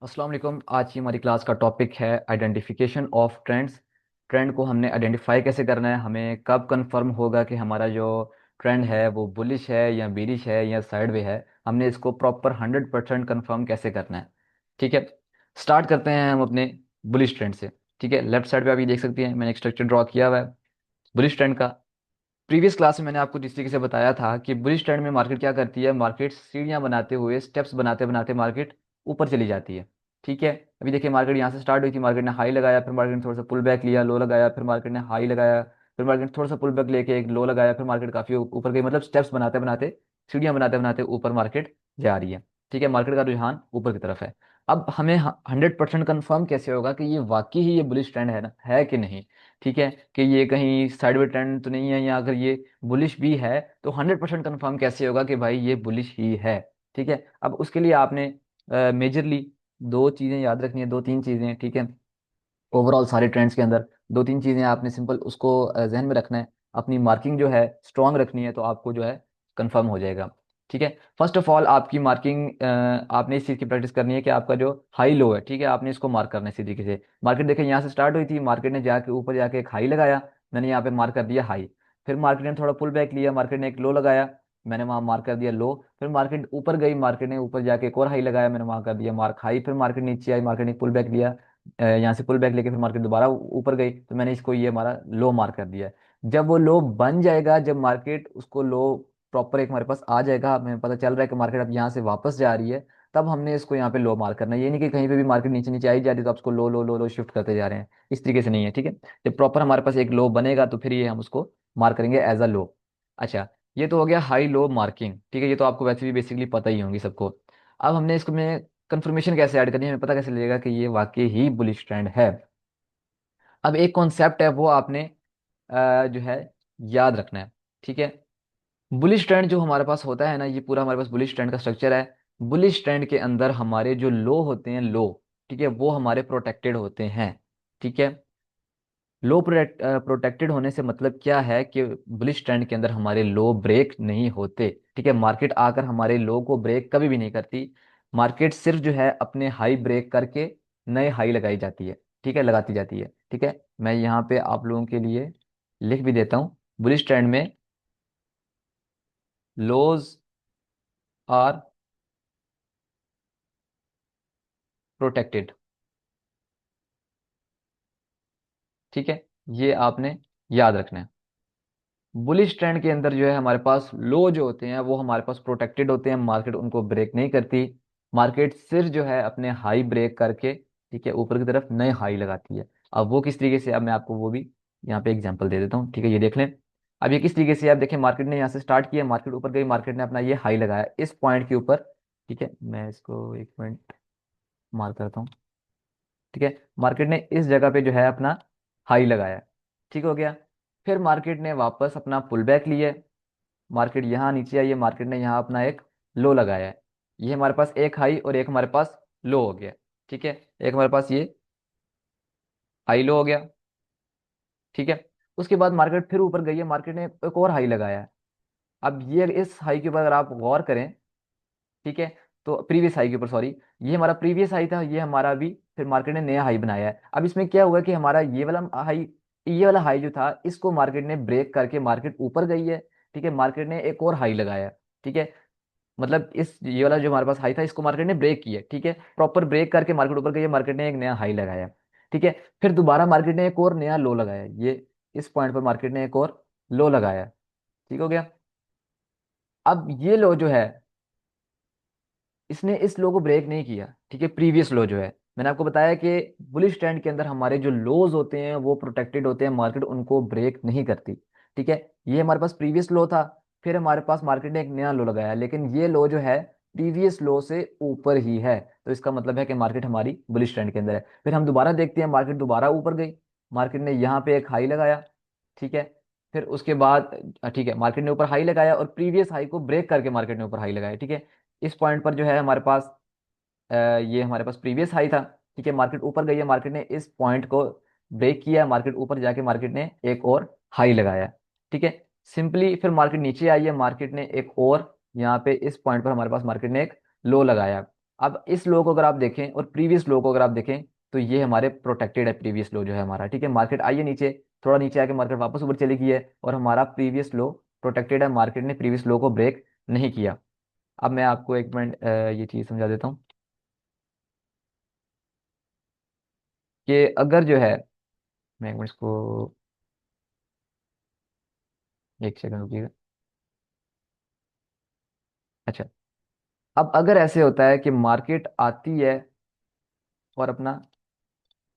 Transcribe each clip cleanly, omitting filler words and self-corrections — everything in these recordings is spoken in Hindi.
अस्सलाम वालेकुम। आज की हमारी क्लास का टॉपिक है आइडेंटिफिकेशन ऑफ ट्रेंड्स। ट्रेंड को हमने आइडेंटिफाई कैसे करना है, हमें कब कंफर्म होगा कि हमारा जो ट्रेंड है वो बुलिश है या बीरिश है या साइडवे है। हमने इसको प्रॉपर 100% कंफर्म कैसे करना है। ठीक है, स्टार्ट करते हैं हम अपने बुलिश ट्रेंड से। ठीक है, लेफ्ट साइड पे आप ये देख सकते हैं, मैंने एक स्ट्रक्चर ड्रॉ किया हुआ है बुलिश ट्रेंड का। प्रीवियस क्लास में मैंने आपको जिस तरीके से बताया था कि बुलिश ट्रेंड में मार्केट क्या करती है, मार्केट सीढ़ियां बनाते हुए स्टेप्स बनाते बनाते मार्केट ऊपर चली जाती है। ठीक है, अभी देखिए मार्केट यहाँ से स्टार्ट हुई थी, मार्केट ने हाई लगाया, फिर मार्केट ने थोड़ा सा पुल बैक लिया, लो लगाया, फिर मार्केट ने हाई लगाया, फिर मार्केट ने थोड़ा सा पुल बैक लेके एक लो लगाया, फिर मार्केट काफी ऊपर गई। मतलब स्टेप्स बनाते बनाते, सीढ़ियां बनाते बनाते ऊपर मार्केट जा रही है। ठीक है, मार्केट का रुझान ऊपर की तरफ है। अब हमें 100% कंफर्म कैसे होगा कि ये वाकई ही ये बुलिश ट्रेंड है ना, है कि नहीं। ठीक है, कि ये कहीं साइडवे ट्रेंड तो नहीं है, या अगर ये बुलिश भी है तो 100% कंफर्म कैसे होगा कि भाई ये बुलिश ही है। ठीक है, अब उसके लिए आपने मेजरली दो चीज़ें याद रखनी है, दो तीन चीज़ें। ठीक है, ओवरऑल सारे ट्रेंड्स के अंदर दो तीन चीज़ें आपने सिंपल उसको जहन में रखना है। अपनी मार्किंग जो है स्ट्रांग रखनी है, तो आपको जो है कंफर्म हो जाएगा। ठीक है, फर्स्ट ऑफ ऑल आपकी मार्किंग, आपने इस चीज़ की प्रैक्टिस करनी है कि आपका जो हाई लो है, ठीक है, आपने इसको मार्क करना है इसी तरीके से। मार्केट देखें यहाँ से स्टार्ट हुई थी, मार्केट ने जाके ऊपर जाके एक हाई लगाया, मैंने यहाँ पे मार्क कर दिया हाई। फिर मार्केट ने थोड़ा पुल बैक लिया, मार्केट ने एक लो लगाया, मैंने वहाँ मार्क कर दिया लो। फिर मार्केट ऊपर गई, मार्केट ने ऊपर जाके एक और हाई लगाया, मैंने वहाँ कर दिया मार्क हाई। फिर मार्केट नीचे आई, मार्केट ने पुल बैक लिया, यहाँ से पुल बैक लेके फिर मार्केट दोबारा ऊपर गई, तो मैंने इसको ये हमारा लो मार्क कर दिया है। जब वो लो बन जाएगा, जब मार्केट उसको लो प्रॉपर एक हमारे पास आ जाएगा, हमें पता चल रहा है कि मार्केट अब यहाँ से वापस जा रही है, तब हमने इसको यहाँ पे लो मार्क करना है। ये नहीं कि कहीं पे भी मार्केट नीचे नीचे आई जा रही है तो आप उसको लो लो लो लो शिफ्ट करते जा रहे हैं, इस तरीके से नहीं है। ठीक है, जब प्रॉपर हमारे पास एक लो बनेगा तो फिर ये हम उसको मार्क करेंगे एज अ लो। अच्छा, ये तो हो गया हाई लो मार्किंग। ठीक है, ये तो आपको वैसे भी बेसिकली पता ही होंगी सबको। अब हमने इसको में कंफर्मेशन कैसे ऐड करनी है, हमें पता कैसे लगेगा कि ये वाकई ही बुलिश ट्रेंड है। अब एक कॉन्सेप्ट है वो आपने जो है याद रखना है। ठीक है, बुलिश ट्रेंड जो हमारे पास होता है ना, ये पूरा हमारे पास बुलिश ट्रेंड का स्ट्रक्चर है। बुलिश ट्रेंड के अंदर हमारे जो लो होते हैं, लो, ठीक है, वो हमारे प्रोटेक्टेड होते हैं। ठीक है, लो प्रोटेक्टेड होने से मतलब क्या है कि बुलिश ट्रेंड के अंदर हमारे लो ब्रेक नहीं होते। ठीक है, मार्केट आकर हमारे लो को ब्रेक कभी भी नहीं करती। मार्केट सिर्फ जो है अपने हाई ब्रेक करके नए हाई लगाई जाती है। ठीक है, लगाती जाती है। ठीक है, मैं यहाँ पे आप लोगों के लिए लिख भी देता हूँ, बुलिश ट्रेंड में लोज आर प्रोटेक्टेड। ठीक है, ये आपने याद रखना है। बुलिश ट्रेंड के अंदर जो है हमारे पास लो जो होते हैं वो हमारे पास प्रोटेक्टेड होते हैं, मार्केट उनको ब्रेक नहीं करती। मार्केट सिर्फ जो है अपने हाई ब्रेक करके, ठीक है, ऊपर की तरफ नए हाई लगाती है। अब वो किस तरीके से, अब मैं आपको वो भी यहाँ पे एग्जांपल दे देता हूँ। ठीक है, ये देख लें। अब ये किस तरीके से, आप देखें मार्केट ने यहाँ से स्टार्ट किया, मार्केट ऊपर गई, मार्केट ने अपना ये हाई लगाया इस पॉइंट के ऊपर। ठीक है, मैं इसको एक मिनट मार्क करता हूँ। ठीक है, मार्केट ने इस जगह पे जो है अपना हाई लगाया, ठीक हो गया। फिर मार्केट ने वापस अपना पुल बैक लिया, मार्केट यहाँ नीचे आई है, मार्केट ने यहाँ अपना एक लो लगाया है। ये हमारे पास एक हाई और एक हमारे पास लो हो गया। ठीक है, एक हमारे पास ये हाई लो हो गया। ठीक है, उसके बाद मार्केट फिर ऊपर गई है, मार्केट ने एक और हाई लगाया है। अब ये इस हाई के ऊपर अगर आप गौर करें, ठीक है, तो प्रीवियस हाई के ऊपर, सॉरी, ये हमारा प्रीवियस हाई था, ये हमारा भी फिर मार्केट ने नया हाई बनाया है। अब इसमें क्या हुआ कि हमारा ये वाला हाई जो था इसको मार्केट ने ब्रेक करके मार्केट ऊपर गई है। ठीक है, मार्केट ने एक और हाई लगाया। ठीक है, मतलब इस ये वाला जो हमारे पास हाई था इसको मार्केट ने ब्रेक किया। ठीक है, प्रॉपर ब्रेक करके मार्केट ऊपर गई है, मार्केट ने एक नया हाई लगाया। ठीक है, फिर दोबारा मार्केट ने एक और नया लो लगाया, ये इस पॉइंट पर मार्केट ने एक और लो लगाया। ठीक हो गया। अब ये लो जो है, इसने इस लो को ब्रेक नहीं किया। ठीक है, प्रीवियस लो जो है, मैंने आपको बताया कि बुलिश ट्रेंड के अंदर हमारे जो लोज होते हैं वो प्रोटेक्टेड होते हैं, मार्केट उनको ब्रेक नहीं करती। ठीक है, ये हमारे पास प्रीवियस लो था, फिर हमारे पास मार्केट ने एक नया लो लगाया, लेकिन ये लो जो है प्रीवियस लो से ऊपर ही है, तो इसका मतलब है कि मार्केट हमारी बुलिश ट्रेंड के अंदर है। फिर हम दोबारा देखते हैं, मार्केट दोबारा ऊपर गई, मार्केट ने यहाँ पे एक हाई लगाया। ठीक है, फिर उसके बाद ठीक है, मार्केट ने ऊपर हाई लगाया और प्रीवियस हाई को ब्रेक करके मार्केट ने ऊपर हाई लगाया। ठीक है, इस पॉइंट पर जो है हमारे पास ये हमारे पास प्रीवियस हाई था। ठीक है, मार्केट ऊपर गई है, मार्केट ने इस पॉइंट को ब्रेक किया, मार्केट ऊपर जाके मार्केट ने एक और हाई लगाया। ठीक है, सिंपली फिर मार्केट नीचे आई है, मार्केट ने एक और यहाँ पे इस पॉइंट पर हमारे पास मार्केट ने एक लो लगाया। अब इस लो को अगर आप देखें और प्रीवियस लो को अगर आप देखें, तो ये हमारे प्रोटेक्टेड है, प्रीवियस लो जो है हमारा, ठीक है। मार्केट आई है नीचे, थोड़ा नीचे आके मार्केट वापस ऊपर चली गई है, और हमारा प्रीवियस लो प्रोटेक्टेड है, मार्केट ने प्रीवियस लो को ब्रेक नहीं किया। अब मैं आपको एक मिनट ये चीज़ समझा देता हूँ कि अगर जो है, मैं एक मिनट इसको, एक सेकंड रुकिएगा। अच्छा, अब अगर ऐसे होता है कि मार्केट आती है और अपना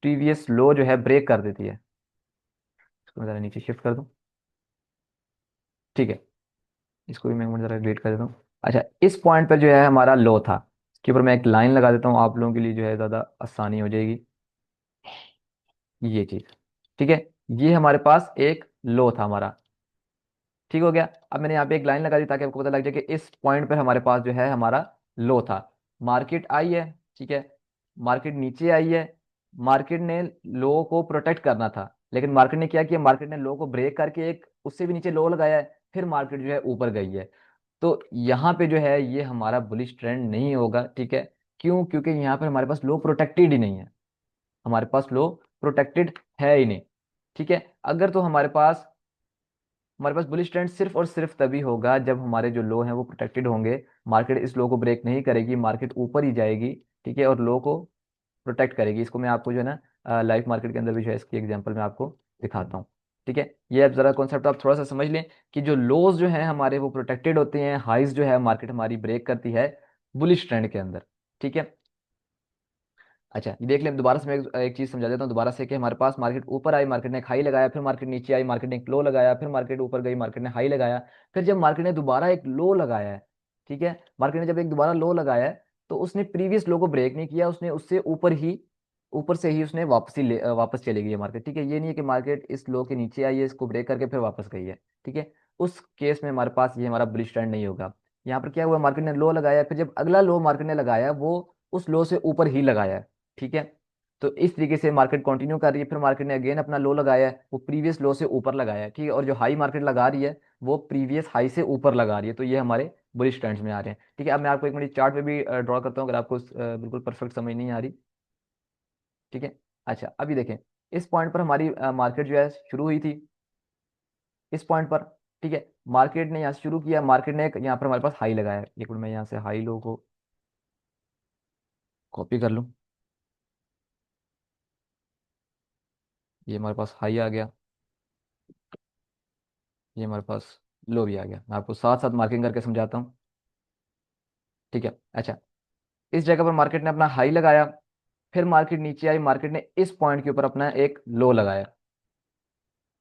प्रीवियस लो जो है ब्रेक कर देती है, इसको मैं ज़रा नीचे शिफ्ट कर दूं, ठीक है, इसको भी मैं एक मिनट ज़रा डिलीट कर देता हूँ। अच्छा, इस पॉइंट पर जो है हमारा लो था, इसके ऊपर मैं एक लाइन लगा देता हूँ आप लोगों के लिए, जो है ज़्यादा आसानी हो जाएगी। ये चीज़, ठीक है, ये हमारे पास एक लो था हमारा, ठीक हो गया। अब मैंने यहाँ पे एक लाइन लगा दी ताकि आपको पता लग जाए कि इस पॉइंट पर हमारे पास जो है हमारा लो था। मार्केट आई है, ठीक है, मार्केट नीचे आई है, मार्केट ने लो को प्रोटेक्ट करना था, लेकिन मार्केट ने क्या किया, मार्केट ने लो को ब्रेक करके एक उससे भी नीचे लो लगाया है, फिर मार्केट जो है ऊपर गई है। तो यहाँ पे जो है ये हमारा बुलिश ट्रेंड नहीं होगा, ठीक है। क्यों? क्योंकि यहाँ पर हमारे पास लो प्रोटेक्टेड ही नहीं है, हमारे पास लो प्रोटेक्टेड है ही नहीं, ठीक है। अगर तो हमारे पास बुलिश ट्रेंड सिर्फ और सिर्फ तभी होगा जब हमारे जो लो हैं वो प्रोटेक्टेड होंगे, मार्केट इस लो को ब्रेक नहीं करेगी, मार्केट ऊपर ही जाएगी, ठीक है, और लो को प्रोटेक्ट करेगी। इसको मैं आपको जो है ना लाइफ मार्केट के अंदर भी जो है इसकी एग्जांपल मैं आपको दिखाता हूँ, ठीक है। ये अब जरा कॉन्सेप्ट आप थोड़ा सा समझ लें कि जो लोज जो हैं हमारे वो प्रोटेक्टेड होते हैं, हाइज जो है मार्केट हमारी ब्रेक करती है बुलिश ट्रेंड के अंदर, ठीक है। अच्छा, ये देख लें दोबारा से, मैं एक चीज समझा देता हूँ दोबारा से कि हमारे पास मार्केट ऊपर आई, मार्केट ने एक हाई लगाया, फिर मार्केट नीचे आई, मार्केट ने एक लो लगाया, फिर मार्केट ऊपर गई, मार्केट ने हाई लगाया, फिर जब मार्केट ने दोबारा एक लो लगाया है, ठीक है, मार्केट ने जब एक दोबारा लो लगाया है, तो उसने प्रीवियस लो को ब्रेक नहीं किया, उसने उससे ऊपर से ही उसने वापस चली गई है मार्केट, ठीक है। ये नहीं है कि मार्केट इस लो के नीचे आई है, इसको ब्रेक करके फिर वापस गई है, ठीक है। उस केस में हमारे पास ये हमारा बुलिश ट्रेंड नहीं होगा। यहाँ पर क्या हुआ, मार्केट ने लो लगाया, फिर जब अगला लो मार्केट ने लगाया वो उस लो से ऊपर ही लगाया है, ठीक है। तो इस तरीके से मार्केट कंटिन्यू कर रही है, फिर मार्केट ने अगेन अपना लो लगाया है, वो प्रीवियस लो से ऊपर लगाया है, ठीक है, और जो हाई मार्केट लगा रही है वो प्रीवियस हाई से ऊपर लगा रही है, तो ये हमारे बुलिश ट्रेंड्स में आ रहे हैं, ठीक है। अब मैं आपको एक मिनट चार्ट पे भी ड्रॉ करता हूँ अगर आपको बिल्कुल परफेक्ट समझ नहीं आ रही, ठीक है। अच्छा, अभी देखें, इस पॉइंट पर हमारी मार्केट जो है शुरू हुई थी, इस पॉइंट पर, ठीक है, मार्केट ने यहाँ से शुरू किया, मार्केट ने एक यहाँ पर हमारे पास हाई लगाया है, एक मिनट मैं यहाँ से हाई लो को कॉपी कर लूँ, ये हमारे पास हाई आ गया, ये हमारे पास लो भी आ गया, मैं आपको साथ साथ मार्किंग करके समझाता हूँ, ठीक है। अच्छा, इस जगह पर मार्केट ने अपना हाई लगाया, फिर मार्केट नीचे आई, मार्केट ने इस पॉइंट के ऊपर अपना एक लो लगाया,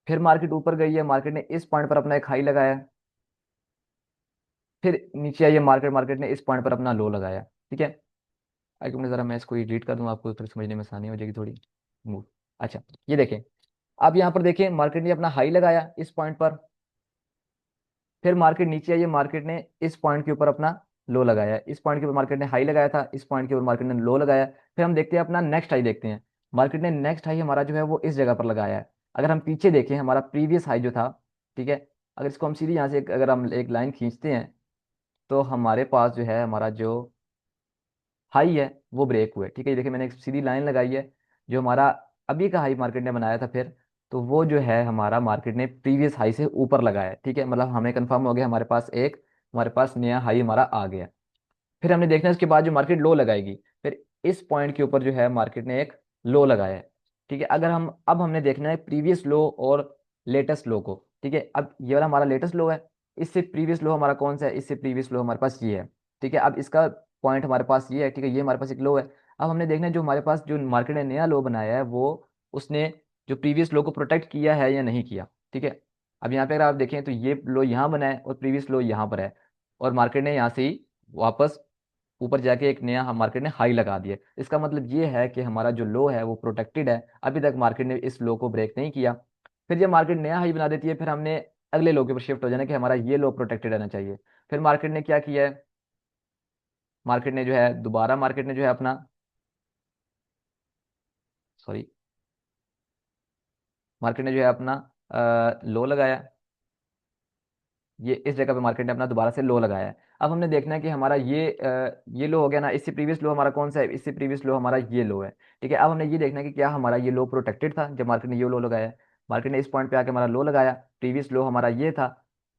फिर मार्केट ऊपर गई है, मार्केट ने इस पॉइंट पर अपना एक हाई लगाया, फिर नीचे आई है मार्केट, मार्केट ने इस पॉइंट पर अपना लो लगाया, ठीक है। एक मिनट, जरा मैं इसको एडिट कर दूं, आपको थोड़ी समझने में आसानी हो जाएगी थोड़ी। मूव। अच्छा, ये देखें, अब यहाँ पर देखें मार्केट ने अपना हाई लगाया इस पॉइंट पर, फिर मार्केट नीचे आई है, मार्केट ने इस पॉइंट के ऊपर अपना लो लगाया, इस पॉइंट के ऊपर मार्केट ने हाई लगाया था, इस पॉइंट के ऊपर मार्केट ने लो लगाया, फिर हम देखते हैं अपना नेक्स्ट हाई देखते हैं, मार्केट ने नेक्स्ट हाई हमारा जो है वो इस जगह पर लगाया है। अगर हम पीछे देखें हमारा प्रीवियस हाई जो था, ठीक है, अगर इसको हम सीधी यहाँ से अगर हम एक लाइन खींचते हैं, तो हमारे पास जो है हमारा जो हाई है वो ब्रेक हुए, ठीक है। ये देखिए मैंने एक सीधी लाइन लगाई है, जो हमारा अभी का हाई मार्केट ने बनाया था, फिर तो वो जो है हमारा मार्केट ने प्रीवियस हाई से ऊपर लगाया है, ठीक है, मतलब हमें कंफर्म हो गया हमारे पास नया हाई हमारा आ गया। फिर हमने देखना है इसके बाद जो मार्केट लो लगाएगी, फिर इस पॉइंट के ऊपर जो है मार्केट ने एक लो लगाया है, ठीक है। अगर हम अब हमने देखना है प्रीवियस लो और लेटेस्ट लो को, ठीक है। अब ये वाला हमारा लेटेस्ट लो है, इससे प्रीवियस लो हमारा कौन सा है, इससे प्रीवियस लो हमारे पास ये है, ठीक है। अब इसका पॉइंट हमारे पास ये है, ठीक है, ये हमारे पास एक लो है। अब हमने देखना है जो हमारे पास जो मार्केट ने नया लो बनाया है वो उसने जो प्रीवियस लो को प्रोटेक्ट किया है या नहीं किया, ठीक है। अब यहाँ पे अगर आप देखें तो ये लो यहाँ बना है और प्रीवियस लो यहाँ पर है, और मार्केट ने यहाँ से ही वापस ऊपर जाके एक नया हम मार्केट ने हाई लगा दिया, इसका मतलब ये है कि हमारा जो लो है वो प्रोटेक्टेड है, अभी तक मार्केट ने इस लो को ब्रेक नहीं किया। फिर जब मार्केट नया हाई बना देती है, फिर हमने अगले लो के ऊपर शिफ्ट हो जाना कि हमारा ये लो प्रोटेक्टेड रहना चाहिए। फिर मार्केट ने क्या किया है, मार्केट ने जो है दोबारा मार्केट ने जो है अपना, सॉरी, मार्केट ने जो है अपना लो लगाया, ये इस जगह पे मार्केट ने अपना दोबारा से लो लगाया है। अब हमने देखना है कि हमारा ये लो हो गया ना, इससे प्रीवियस लो हमारा कौन सा है, इससे प्रीवियस लो हमारा ये लो है। ठीक है, अब हमने ये देखना है कि क्या हमारा ये लो प्रोटेक्टेड था जब मार्केट ने ये लो लगाया है। मार्केट ने इस पॉइंट पे आके हमारा लो लगाया, प्रीवियस लो हमारा ये था,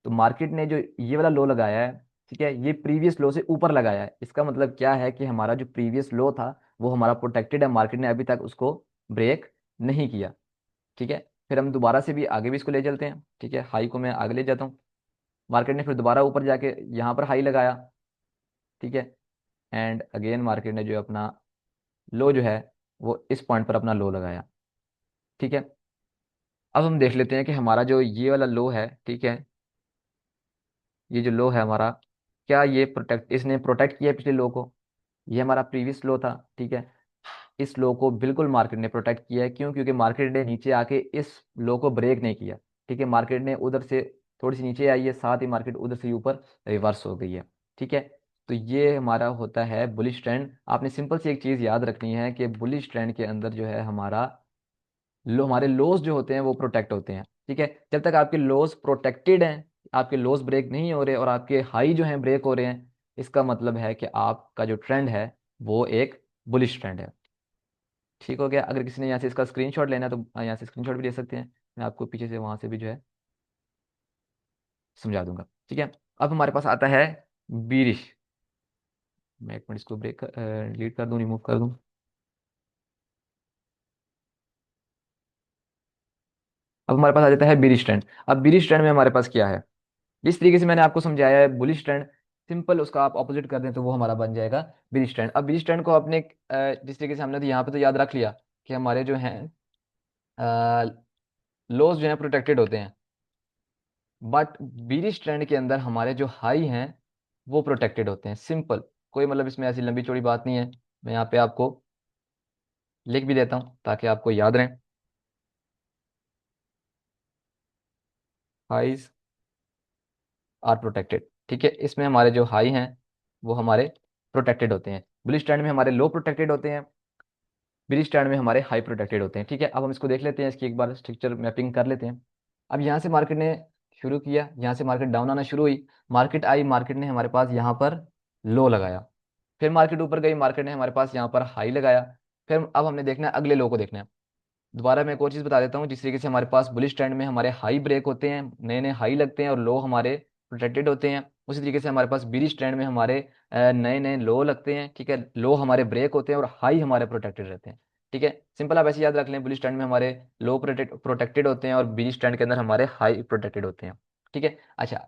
तो मार्केट ने जो ये वाला लो लगाया है, ठीक है, ये प्रीवियस लो से ऊपर लगाया है। इसका मतलब क्या है कि हमारा जो प्रीवियस लो था वो हमारा प्रोटेक्टेड है, मार्केट ने अभी तक उसको ब्रेक नहीं किया। ठीक है, फिर हम दोबारा से भी आगे भी इसको ले चलते हैं। ठीक है, हाई को मैं आगे ले जाता हूँ। मार्केट ने फिर दोबारा ऊपर जाके यहाँ पर हाई लगाया। ठीक है, एंड अगेन मार्केट ने जो अपना लो जो है वो इस पॉइंट पर अपना लो लगाया। ठीक है, अब हम देख लेते हैं कि हमारा जो ये वाला लो है, ठीक है, ये जो लो है हमारा, क्या ये प्रोटेक्ट इसने प्रोटेक्ट किया है पिछले लो को। ये हमारा प्रीवियस लो था। ठीक है, इस लो को बिल्कुल मार्केट ने प्रोटेक्ट किया है। क्यों? क्योंकि मार्केट ने नीचे आके इस लो को ब्रेक नहीं किया। ठीक है, मार्केट ने उधर से थोड़ी सी नीचे आई है, साथ ही मार्केट उधर से ऊपर रिवर्स हो गई है। ठीक है, तो ये हमारा होता है बुलिश ट्रेंड। आपने सिंपल सी एक चीज याद रखनी है कि बुलिश ट्रेंड के अंदर जो है हमारा लो, हमारे लोज जो होते हैं वो प्रोटेक्ट होते हैं। ठीक है, जब तक आपके लोज प्रोटेक्टेड हैं, आपके लोज ब्रेक नहीं हो रहे और आपके हाई जो हैं ब्रेक हो रहे हैं, इसका मतलब है कि आपका जो ट्रेंड है वो एक बुलिश ट्रेंड है। ठीक हो गया। अगर किसी ने यहाँ से इसका स्क्रीनशॉट लेना है तो यहाँ से स्क्रीनशॉट भी ले सकते हैं, मैं आपको पीछे से वहां से भी जो है समझा दूंगा। ठीक है, अब हमारे पास आता है बीरिश। मैं एक मिनट इसको ब्रेक डिलीट कर दूं, रिमूव कर दूं। अब हमारे पास आ जाता है बीरिश ट्रेंड। अब बीरिश ट्रेंड में हमारे पास क्या है, जिस तरीके से मैंने आपको समझाया है बुलिश ट्रेंड, सिंपल उसका आप ऑपोजिट कर दें तो वो हमारा बन जाएगा बीरिश ट्रेंड। अब बीरिश ट्रेंड को अपने जिस तरीके से हमने तो यहाँ पे तो याद रख लिया कि हमारे जो हैं लोज जो हैं प्रोटेक्टेड होते हैं, बट बीरिश ट्रेंड के अंदर हमारे जो हाई हैं वो प्रोटेक्टेड होते हैं। सिंपल, कोई मतलब इसमें ऐसी लंबी चौड़ी बात नहीं है। मैं यहाँ पे आपको लिख भी देता हूँ ताकि आपको याद रहे। Highs are protected. ठीक है, इसमें हमारे जो हाई हैं वो हमारे प्रोटेक्टेड होते हैं। बुलिश ट्रेंड में हमारे लो प्रोटेक्टेड होते हैं, बीरिश ट्रेंड में हमारे हाई प्रोटेक्टेड होते हैं। ठीक है, अब हम इसको देख लेते हैं, इसकी एक बार स्ट्रक्चर मैपिंग कर लेते हैं। अब यहाँ से मार्केट ने शुरू किया, यहाँ से मार्केट डाउन आना शुरू हुई, मार्केट आई, मार्केट ने हमारे पास यहाँ पर लो लगाया, फिर मार्केट ऊपर गई, मार्केट ने हमारे पास यहाँ पर हाई लगाया। फिर अब हमने देखना है अगले लो को देखना है। दोबारा मैं एक और चीज़ बता देता हूँ, जिस तरीके से हमारे पास बुलिश ट्रेंड में हमारे हाई ब्रेक होते हैं, नए नए हाई लगते हैं और लो हमारे प्रोटेक्टेड होते हैं, उसी तरीके से हमारे पास बीरिश ट्रेंड में हमारे नए नए लो लगते हैं। ठीक है, लो हमारे ब्रेक होते हैं और हाई हमारे प्रोटेक्टेड रहते हैं। ठीक है, सिंपल आप ऐसे याद रख लें, बुलिश ट्रेंड में हमारे लो प्रोटेक्टेड होते हैं और बीरिश ट्रेंड के अंदर हमारे हाई प्रोटेक्टेड होते हैं। ठीक है, अच्छा,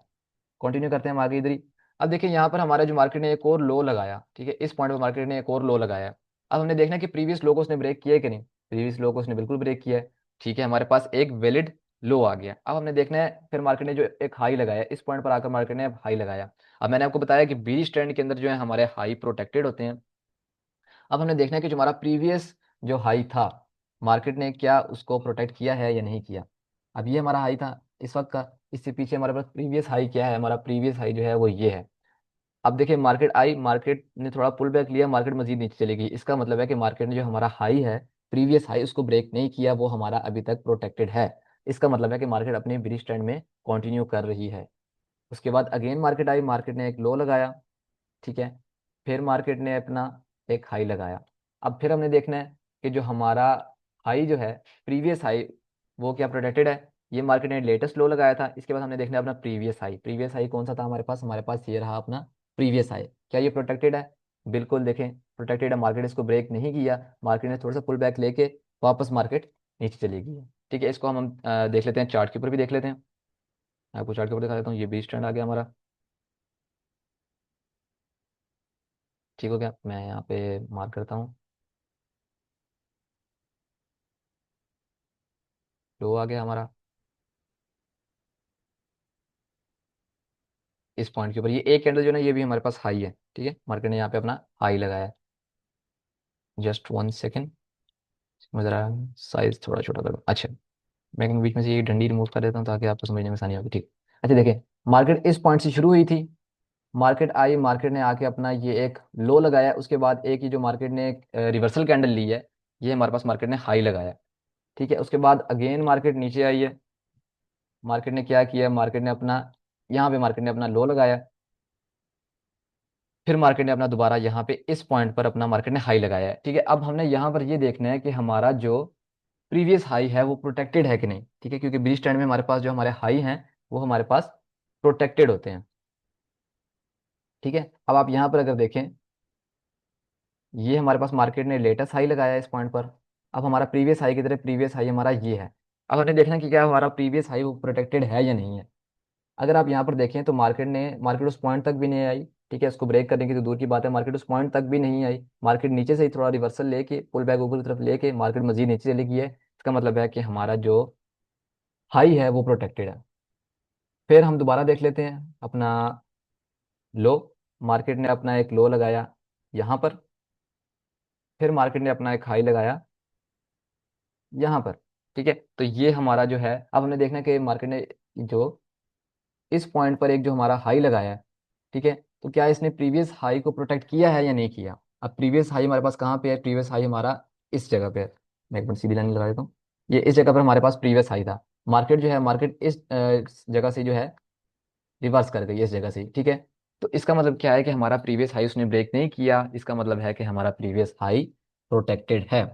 कंटिन्यू करते हैं हम आगे इधर ही। अब देखिए यहाँ पर हमारे जो मार्केट ने एक और लो लगाया। ठीक है, इस पॉइंट पर मार्केट ने एक और लो लगाया। अब हमने देखना है कि प्रीवियस लो को उसने ब्रेक किया है कि नहीं। प्रीवियस लो को उसने बिल्कुल ब्रेक किया है। ठीक है, हमारे पास एक वैलिड लो आ गया। अब हमने देखना है फिर मार्केट ने जो एक हाई लगाया, इस पॉइंट पर आकर मार्केट ने हाई लगाया। अब मैंने आपको बताया कि बीरिश ट्रेंड के अंदर जो है हमारे हाई प्रोटेक्टेड होते हैं। अब हमने देखना है कि जो हमारा प्रीवियस जो हाई था, मार्केट ने क्या उसको प्रोटेक्ट किया है या नहीं किया। अब ये हमारा हाई था इस वक्त का, इससे पीछे हमारे पास प्रीवियस हाई क्या है, हमारा प्रीवियस हाई जो है वो ये है। अब देखिए मार्केट आई, मार्केट ने थोड़ा पुल बैक लिया, मार्केट मजीद नीचे चली गई। इसका मतलब है कि मार्केट ने जो हमारा हाई है, प्रीवियस हाई, उसको ब्रेक नहीं किया, वो हमारा अभी तक प्रोटेक्टेड है। इसका मतलब है कि मार्केट अपने बिरिश ट्रेंड में कंटिन्यू कर रही है। उसके बाद अगेन मार्केट आई, मार्केट ने एक लो लगाया। ठीक है, फिर मार्केट ने अपना एक हाई लगाया। अब फिर हमने देखना है कि जो हमारा हाई जो है, प्रीवियस हाई, वो क्या प्रोटेक्टेड है। ये मार्केट ने लेटेस्ट लो लगाया था। इसके बाद हमने देखना है अपना प्रीवियस हाई। प्रीवियस हाई कौन सा था हमारे पास, हमारे पास ये रहा अपना प्रीवियस हाई। क्या ये प्रोटेक्टेड है? बिल्कुल, देखें प्रोटेक्टेड है, मार्केट इसको ब्रेक नहीं किया, मार्केट ने थोड़ा सा पुल बैक लेके वापस मार्केट नीचे चली गई है। ठीक है, इसको हम देख लेते हैं, चार्ट के ऊपर भी देख लेते हैं। आपको चार्ट के ऊपर दिखा देता हूँ, ये बी स्टैंड आ गया हमारा। ठीक हो गया, मैं यहाँ पे मार्क करता हूँ, लो आ गया हमारा इस पॉइंट के ऊपर। ये एक कैंडल जो है ना, ये भी हमारे पास हाई है। ठीक है, मार्केट ने यहाँ पे अपना हाई लगाया है। जस्ट 1 सेकेंड, मैं ज़रा साइज थोड़ा छोटा कर दूँ। अच्छा, मैं बीच में से ये डंडी रिमूव कर देता हूँ ताकि आपको समझने में आसानी होगी। ठीक, अच्छा देखिए, मार्केट इस पॉइंट से शुरू हुई थी, मार्केट आई, मार्केट ने आके अपना ये एक लो लगाया, उसके बाद एक ये जो मार्केट ने एक रिवर्सल कैंडल ली है, ये हमारे पास मार्केट ने हाई लगाया। ठीक है, उसके बाद अगेन मार्केट नीचे आई है, मार्केट ने क्या किया, मार्केट ने अपना यहाँ पे मार्केट ने अपना लो लगाया, फिर मार्केट ने अपना दोबारा यहाँ पे इस पॉइंट पर अपना मार्केट ने हाई लगाया है। ठीक है, अब हमने यहाँ पर ये देखना है कि हमारा जो प्रीवियस हाई है वो प्रोटेक्टेड है कि नहीं। ठीक है, क्योंकि बीच स्टैंड में हमारे पास जो हमारे हाई हैं वो हमारे पास प्रोटेक्टेड होते हैं। ठीक है, अब आप यहाँ पर अगर देखें, ये हमारे पास मार्केट ने लेटेस्ट हाई लगाया है इस पॉइंट पर। अब हमारा प्रीवियस हाई की तरह प्रीवियस हाई हमारा ये है। अब हमें देखना कि क्या हमारा प्रीवियस हाई वो प्रोटेक्टेड है या नहीं है। अगर आप यहाँ पर देखें तो मार्केट उस पॉइंट तक भी नहीं आई। ठीक है, इसको ब्रेक करने की तो दूर की बात है, मार्केट उस पॉइंट तक भी नहीं आई। मार्केट नीचे से ही थोड़ा रिवर्सल लेके पुल बैक ऊपर की तरफ लेके मार्केट मजीद नीचे चली गई है। इसका मतलब है कि हमारा जो हाई है वो प्रोटेक्टेड है। फिर हम दोबारा देख लेते हैं अपना लो। मार्केट ने अपना एक लो लगाया यहाँ पर, फिर मार्केट ने अपना एक हाई लगाया यहाँ पर। ठीक है, तो ये हमारा जो है, अब हमने देखना है कि मार्केट ने जो इस पॉइंट पर एक जो हमारा हाई लगाया है, ठीक है, तो क्या इसने प्रीवियस हाई को प्रोटेक्ट किया है या नहीं किया। अब प्रीवियस हाई हमारे पास कहाँ पे है, प्रीवियस हाई हमारा इस जगह पे है। मैं एक मिनट सीधी लाइन लगा देता हूँ। ये इस जगह पर हमारे पास प्रीवियस हाई था। मार्केट जो है, मार्केट इस जगह से जो है रिवर्स कर गई है इस जगह से। ठीक है, तो इसका मतलब क्या है कि हमारा प्रीवियस हाई उसने ब्रेक नहीं किया, इसका मतलब है कि हमारा प्रीवियस हाई प्रोटेक्टेड है।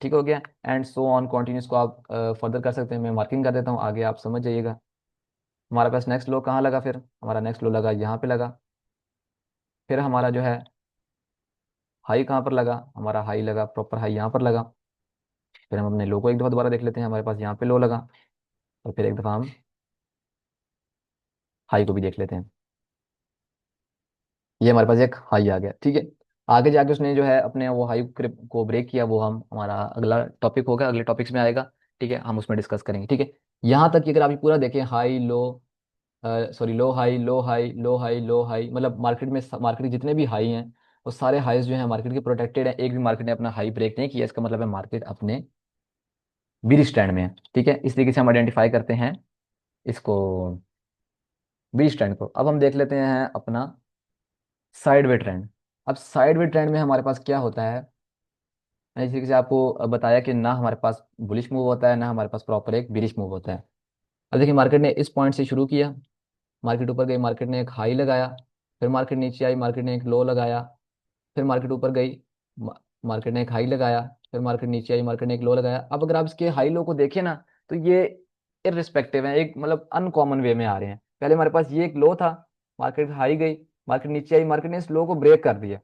ठीक हो गया, एंड सो ऑन कंटिन्यूस को आप फर्दर कर सकते हैं। मैं मार्किंग कर देता हूँ, आगे आप समझ जाइएगा। हमारे पास नेक्स्ट लो कहाँ लगा, फिर हमारा नेक्स्ट लो लगा यहाँ पे लगा। फिर हमारा जो है हाई कहाँ पर लगा, हमारा हाई लगा प्रॉपर हाई यहाँ पर लगा। फिर हम अपने लो को एक दफ़ा दोबारा देख लेते हैं, हमारे पास यहाँ पे लो लगा। और फिर एक दफ़ा हम हाई को भी देख लेते हैं, ये हमारे पास एक हाई आ गया। ठीक है, आगे जाके उसने जो है अपने वो हाई को ब्रेक किया, वो हम हमारा अगला टॉपिक होगा, अगले टॉपिक्स में आएगा। ठीक है, हम उसमें डिस्कस करेंगे। ठीक है, यहाँ तक कि अगर आप ये पूरा देखें, high low, sorry, low high low high low high low high, मतलब मार्केट के जितने भी हाई हैं वो सारे हाईज जो है मार्केट के प्रोटेक्टेड है। एक भी मार्केट ने अपना हाई ब्रेक नहीं किया, इसका मतलब है मार्केट अपने बीर स्टैंड में है। ठीक है, इस तरीके से हम आइडेंटिफाई करते हैं इसको, बीर स्टैंड को। अब हम देख लेते हैं अपना साइड वे ट्रेंड। अब साइड वे ट्रेंड में हमारे पास क्या होता है, मैंने इस तरीके से आपको बताया कि ना हमारे पास बुलिश मूव होता है, ना हमारे पास प्रॉपर एक बिरिश मूव होता है। अब देखिए, मार्केट ने इस पॉइंट से शुरू किया, मार्केट ऊपर गई, मार्केट ने एक हाई लगाया, फिर मार्केट नीचे आई, मार्केट ने एक लो लगाया, फिर मार्केट ऊपर गई, मा- मार्केट ने एक हाई लगाया, फिर मार्केट नीचे आई, मार्केट ने एक लो लगाया। अब अगर आप इसके हाई लो को देखें ना, तो ये इररिस्पेक्टिव है, एक मतलब अनकॉमन वे में आ रहे हैं। पहले हमारे पास ये एक लो था, मार्केट हाई गई, मार्केट नीचे आई, मार्केट ने इस लो को ब्रेक कर दिया।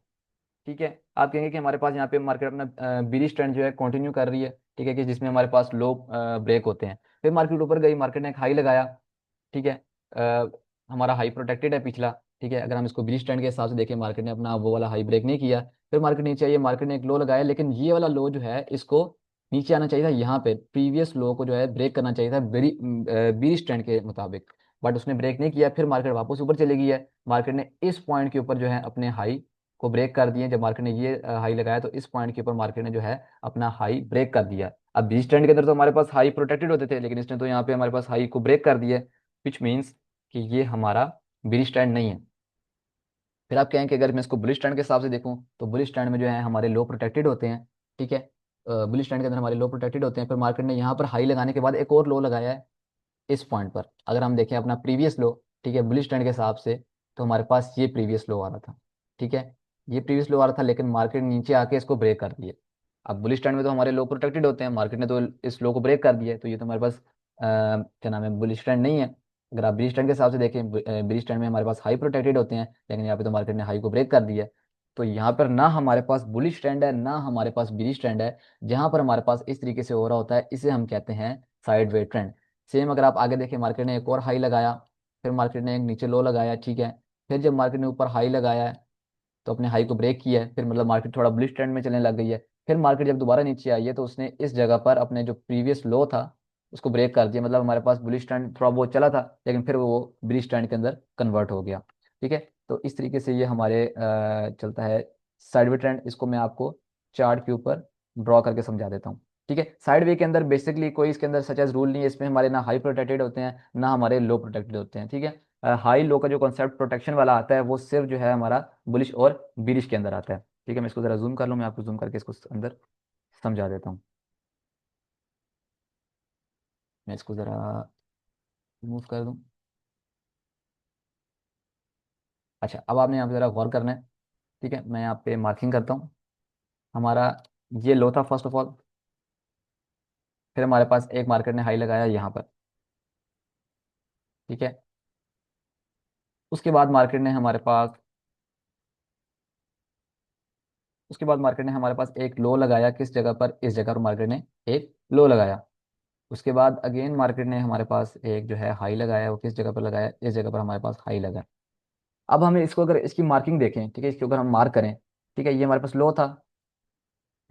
ठीक है, आप कहेंगे कि हमारे पास यहाँ पे मार्केट अपना बीरिश ट्रेंड जो है कंटिन्यू कर रही है। ठीक है, कि जिसमें हमारे पास लो ब्रेक होते हैं। फिर मार्केट ऊपर गई, मार्केट ने एक हाई लगाया। ठीक है, अ, हमारा हाई प्रोटेक्टेड है पिछला। ठीक है, अगर हम इसको बीरिश ट्रेंड के हिसाब से देखें, मार्केट ने अपना वो वाला हाई ब्रेक नहीं किया। फिर मार्केट नीचे आई, मार्केट ने एक लो लगाया, लेकिन ये वाला लो जो है इसको नीचे आना चाहिए था, यहाँ पे प्रीवियस लो को जो है ब्रेक करना चाहिए था बीरिश ट्रेंड के मुताबिक। बट उसने ब्रेक नहीं किया, फिर मार्केट वापस ऊपर चली गई है। मार्केट ने इस पॉइंट के ऊपर जो है अपने हाई को ब्रेक कर दिए। जब मार्केट ने ये हाई लगाया तो इस पॉइंट के ऊपर मार्केट ने जो है अपना हाई ब्रेक कर दिया। अब बीच ट्रेंड के अंदर तो हमारे पास हाई प्रोटेक्टेड होते थे, लेकिन इसने तो यहाँ पे हमारे पास हाई को ब्रेक कर दिया, विच मीन्स कि ये हमारा बिलिश ट्रेंड नहीं है। फिर आप कहें कि अगर मैं इसको बुलिश ट्रेंड के हिसाब से देखूं, तो बुलिश ट्रेंड में जो है हमारे लो प्रोटेक्टेड होते हैं। ठीक है, बुलिश ट्रेंड के अंदर हमारे लो प्रोटेक्टेड होते हैं। फिर मार्केट ने यहाँ पर हाई लगाने के बाद एक और लो लगाया है इस पॉइंट पर। अगर हम देखें अपना प्रीवियस लो, ठीक है, बुलिश ट्रेंड के हिसाब से, तो हमारे पास ये प्रीवियस लो आ रहा था। ठीक है, ये प्रीवियस लो आ रहा था, लेकिन मार्केट नीचे आके इसको ब्रेक कर दिए। अब बुलिश ट्रेंड में तो हमारे लो प्रोटेक्टेड होते हैं, मार्केट ने तो इस लो को ब्रेक कर दिया है, तो ये तो हमारे पास क्या नाम है, बुलिश ट्रेंड नहीं है। अगर आप ब्रिज ट्रेंड के हिसाब से देखें, ब्रिज ट्रेंड में हमारे पास हाई प्रोटेक्टेड होते हैं, लेकिन यहाँ पे तो मार्केट ने हाई को ब्रेक कर दिया है। तो यहाँ पर ना हमारे पास बुलिश ट्रेंड है, ना हमारे पास ब्रिज ट्रेंड है। जहां पर हमारे पास इस तरीके से हो रहा होता है, इसे हम कहते हैं साइड वे ट्रेंड। सेम अगर आप आगे देखें, मार्केट ने एक और हाई लगाया, फिर मार्केट ने एक नीचे लो लगाया। ठीक है, फिर जब मार्केट ने ऊपर हाई लगाया है, तो अपने हाई को ब्रेक किया है, फिर मतलब मार्केट थोड़ा बुलिश ट्रेंड में चलने लग गई है। फिर मार्केट जब दोबारा नीचे आई है, तो उसने इस जगह पर अपने जो प्रीवियस लो था उसको ब्रेक कर दिया। मतलब हमारे पास बुलिश ट्रेंड थोड़ा बहुत चला था, लेकिन फिर वो बुलिश ट्रेंड के अंदर कन्वर्ट हो गया। ठीक है, तो इस तरीके से ये हमारे चलता है साइड वे ट्रेंड। इसको मैं आपको चार्ट के ऊपर ड्रॉ करके समझा देता हूँ। ठीक है, साइड वे के अंदर बेसिकली कोई इसके अंदर सच एज रूल नहीं है, इसमें हमारे ना हाई प्रोटेक्टेड होते हैं, ना हमारे लो प्रोटेक्टेड होते हैं। ठीक है, हाई लो का जो कॉन्सेप्ट प्रोटेक्शन वाला आता है, वो सिर्फ जो है हमारा बुलिश और बिरिश के अंदर आता है। ठीक है, मैं इसको जरा जूम कर लूँ, मैं आपको जूम करके इसको अंदर समझा देता हूँ। मैं इसको जरा रिमूव कर दूँ। अच्छा, अब आपने यहाँ पे ज़रा गौर करना है। ठीक है, मैं यहाँ पे मार्किंग करता हूँ। हमारा ये लो था फर्स्ट ऑफ ऑल। फिर हमारे पास एक मार्केट ने हाई लगाया यहाँ पर। ठीक है, उसके बाद मार्केट ने हमारे पास उसके बाद मार्केट ने हमारे पास एक लो लगाया, किस जगह पर? इस जगह पर मार्केट ने एक लो लगाया। उसके बाद अगेन मार्केट ने हमारे पास एक जो है हाई लगाया, वो किस जगह पर लगाया? इस जगह पर हमारे पास हाई लगा। अब हमें इसको अगर इसकी मार्किंग देखें, ठीक है, इसके ऊपर हम मार्क करें। ठीक है, ये हमारे पास लो था,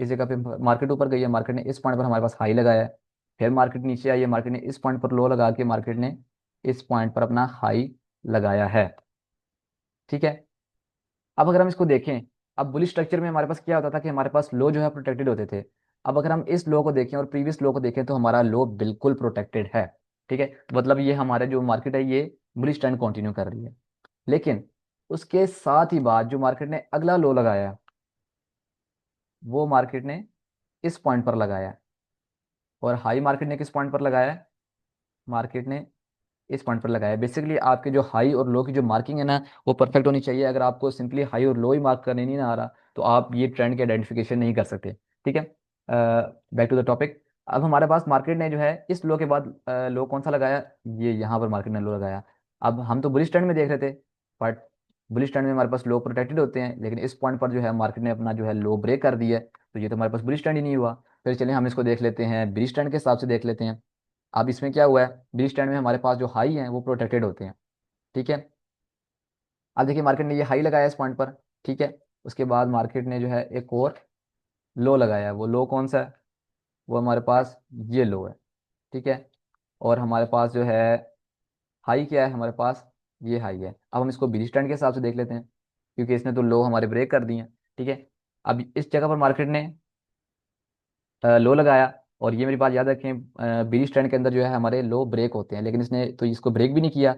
इस जगह पे मार्केट ऊपर गई है, मार्केट ने इस पॉइंट पर हमारे पास हाई लगाया है। फिर मार्केट नीचे आई है, मार्केट ने इस पॉइंट पर लो लगा के मार्केट ने इस पॉइंट पर अपना हाई लगाया है। ठीक है, अब अगर हम इसको देखें, अब बुलिश स्ट्रक्चर में हमारे पास क्या होता था कि हमारे पास लो जो है प्रोटेक्टेड होते थे। अब अगर हम इस लो को देखें और प्रीवियस लो को देखें तो हमारा लो बिल्कुल प्रोटेक्टेड है। ठीक है, मतलब ये हमारे जो मार्केट है ये बुलिश ट्रेंड कंटिन्यू कर रही है। लेकिन उसके साथ ही बाद जो मार्केट ने अगला लो लगाया, वो मार्केट ने इस पॉइंट पर लगाया है। और हाई मार्केट ने किस पॉइंट पर लगाया है? मार्केट ने इस पॉइंट पर लगाया है। बेसिकली आपके जो हाई और लो की जो मार्किंग है ना, वो परफेक्ट होनी चाहिए। अगर आपको सिंपली हाई और लो ही मार्क करने नहीं ना आ रहा, तो आप ये ट्रेंड की आइडेंटिफिकेशन नहीं कर सकते। ठीक है, बैक टू द टॉपिक। अब हमारे पास मार्केट ने जो है इस लो के बाद लो कौन सा लगाया? ये यहाँ पर मार्केट ने लो लगाया। अब हम तो बुलिश ट्रेंड में देख रहे थे, बट बुलिश ट्रेंड में हमारे पास लो प्रोटेक्टेड होते हैं, लेकिन इस पॉइंट पर जो है मार्केट ने अपना जो है लो ब्रेक कर दिया है, तो ये तो हमारे पास बुलिश ट्रेंड ही नहीं हुआ। फिर चलिए हम इसको देख लेते हैं, बेरिश ट्रेंड के हिसाब से देख लेते हैं। अब इसमें क्या हुआ है, बेरिश ट्रेंड में हमारे पास जो हाई है वो प्रोटेक्टेड होते हैं। ठीक है, अब देखिए मार्केट ने ये हाई लगाया इस पॉइंट पर। ठीक है, उसके बाद मार्केट ने जो है एक और लो लगाया है। वो लो कौन सा है? वो हमारे पास ये लो है। ठीक है, और हमारे पास जो है हाई क्या है? हमारे पास ये हाई है। अब हम इसको बेरिश ट्रेंड के हिसाब से देख लेते हैं, क्योंकि इसने तो लो हमारे ब्रेक कर दिए हैं। ठीक है, अब इस जगह पर मार्केट ने लो लगाया। और ये मेरी बात याद रखें, बेरिश ट्रेंड के अंदर जो है हमारे लो ब्रेक होते हैं, लेकिन इसने तो इसको ब्रेक भी नहीं किया।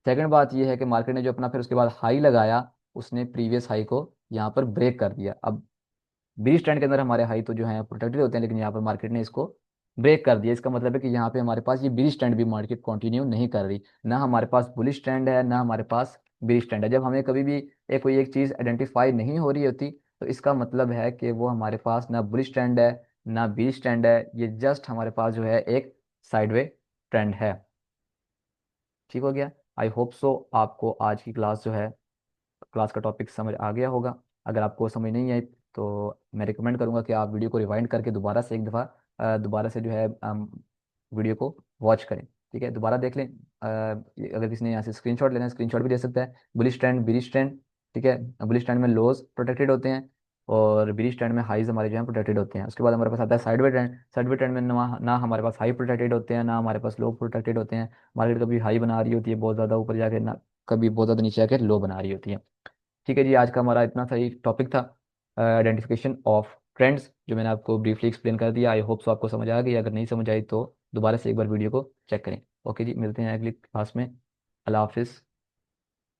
सेकंड बात ये है कि मार्केट ने जो अपना फिर उसके बाद हाई लगाया, उसने प्रीवियस हाई को यहाँ पर ब्रेक कर दिया। अब बेरिश ट्रेंड के अंदर हमारे हाई तो जो है प्रोटेक्टेड होते हैं, लेकिन यहाँ पर मार्केट ने इसको ब्रेक कर दिया। इसका मतलब है कि यहाँ पे हमारे पास ये बेरिश ट्रेंड भी मार्केट कंटिन्यू नहीं कर रही। ना हमारे पास बुलिश ट्रेंड है, ना हमारे पास बेरिश ट्रेंड है। जब हमें कभी भी कोई एक चीज़ आइडेंटिफाई नहीं हो रही होती, तो इसका मतलब है कि वो हमारे पास ना बुलिश ट्रेंड है, ना बेरिश ट्रेंड है। ये जस्ट हमारे पास जो है एक साइडवे ट्रेंड है। ठीक हो गया? आई होप सो आपको आज की क्लास जो है, क्लास का टॉपिक समझ आ गया होगा। अगर आपको समझ नहीं आई तो मैं रिकमेंड करूंगा कि आप वीडियो को रिवाइंड करके दोबारा से एक दफ़ा दोबारा से जो है वीडियो को वॉच करें। ठीक है, दोबारा देख लें। अगर किसी ने यहाँ से स्क्रीनशॉट लेना है, स्क्रीनशॉट भी ले सकता है। Bullish trend, bearish trend. ठीक है, बुलिश ट्रेंड में लोज प्रोटेक्टेड होते हैं, और बेरिश ट्रेंड में हाईज हमारे जो है प्रोटेक्टेड होते हैं। उसके बाद हमारे पास आता है साइडवे ट्रेंड। साइडवे ट्रेंड में ना हमारे पास हाई प्रोटेक्टेड होते हैं, ना हमारे पास लो प्रोटेक्टेड होते हैं। मार्केट कभी हाई बना रही होती है बहुत ज़्यादा ऊपर जाके, ना कभी बहुत ज़्यादा नीचे जाके लो बना रही होती है। ठीक है जी, आज का हमारा इतना सही टॉपिक था, आइडेंटिफिकेशन ऑफ ट्रेंड्स, जो मैंने आपको ब्रीफली एक्सप्लेन कर दिया। आई होप सो आपको समझ आ गई। अगर नहीं समझ आई तो दोबारा से एक बार वीडियो को चेक करें। ओके जी, मिलते हैं अगली क्लास में। अल्लाह हाफिज़।